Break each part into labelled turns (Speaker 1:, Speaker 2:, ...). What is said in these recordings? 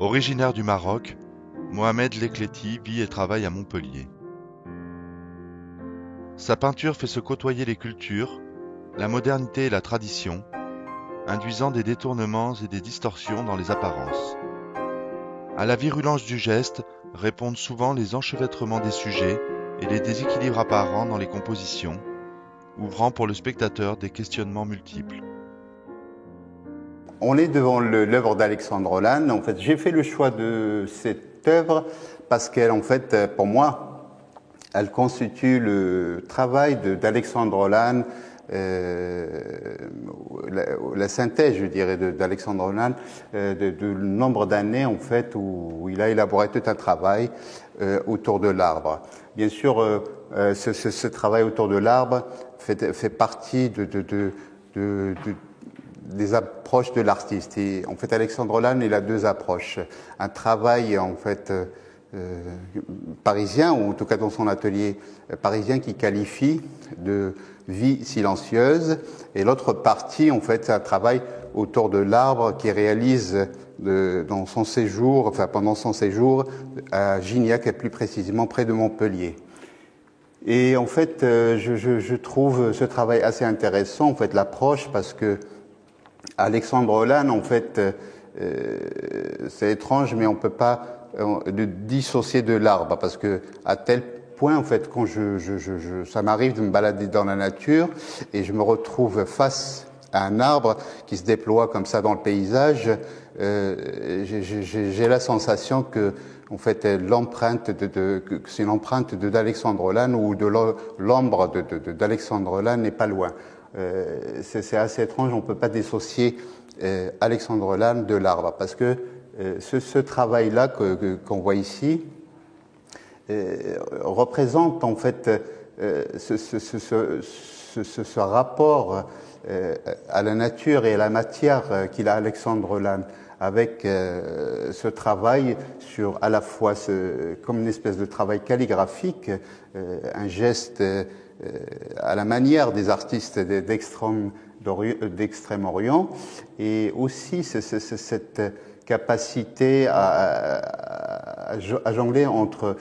Speaker 1: Originaire du Maroc, Mohamed Lecléti vit et travaille à Montpellier. Sa peinture fait se côtoyer les cultures, la modernité et la tradition, induisant des détournements et des distorsions dans les apparences. À la virulence du geste répondent souvent les enchevêtrements des sujets et les déséquilibres apparents dans les compositions, ouvrant pour le spectateur des questionnements multiples.
Speaker 2: On est devant l'œuvre d'Alexandre Holland. En fait, j'ai fait le choix de cette œuvre parce qu'elle, en fait, pour moi, elle constitue le travail d'Alexandre Holland, la synthèse, je dirais, d'Alexandre Holland, de nombre d'années, en fait, où il a élaboré tout un travail autour de l'arbre. Bien sûr, ce travail autour de l'arbre fait partie des approches de l'artiste. Et en fait, Alexandre Holland, il a deux approches. Un travail, en fait, parisien, ou en tout cas dans son atelier parisien, qui qualifie de vie silencieuse. Et l'autre partie, en fait, c'est un travail autour de l'arbre qui réalise dans son séjour, enfin pendant son séjour à Gignac, et plus précisément près de Montpellier. Et en fait, je trouve ce travail assez intéressant, en fait, l'approche, parce que Alexandre Holland, en fait, c'est étrange, mais on peut pas le dissocier de l'arbre, parce que à tel point, en fait, quand ça m'arrive de me balader dans la nature et je me retrouve face à un arbre qui se déploie comme ça dans le paysage, j'ai la sensation que, en fait, l'empreinte c'est une empreinte d'Alexandre Holland, ou de l'ombre d'Alexandre Holland n'est pas loin. C'est assez étrange, on ne peut pas dissocier Alexandre Holland de l'arbre, parce que ce travail-là qu'on voit ici représente, en fait, ce rapport à la nature et à la matière qu'il a, Alexandre Holland, avec ce travail sur à la fois comme une espèce de travail calligraphique, un geste à la manière des artistes d'Extrême-Orient, et aussi cette capacité à jongler entre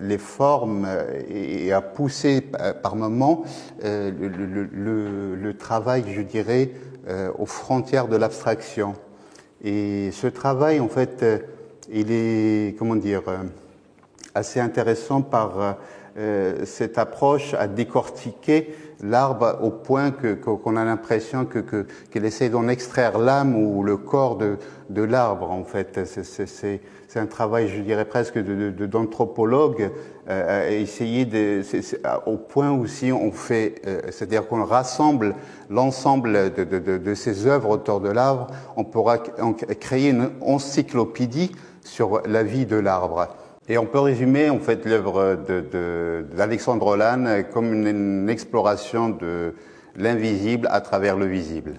Speaker 2: les formes et à pousser par moments le travail, je dirais, aux frontières de l'abstraction. Et ce travail, en fait, il est, comment dire, assez intéressant par cette approche à décortiquer l'arbre au point qu'on a l'impression qu'il essaie d'en extraire l'âme ou le corps de l'arbre, en fait. C'est un travail, je dirais presque d'anthropologue, à essayer au point où si on fait, c'est-à-dire qu'on rassemble l'ensemble de ces œuvres autour de l'arbre, on pourra créer une encyclopédie sur la vie de l'arbre. Et on peut résumer, en fait, l'œuvre d'Alexandre Holland comme une exploration de l'invisible à travers le visible.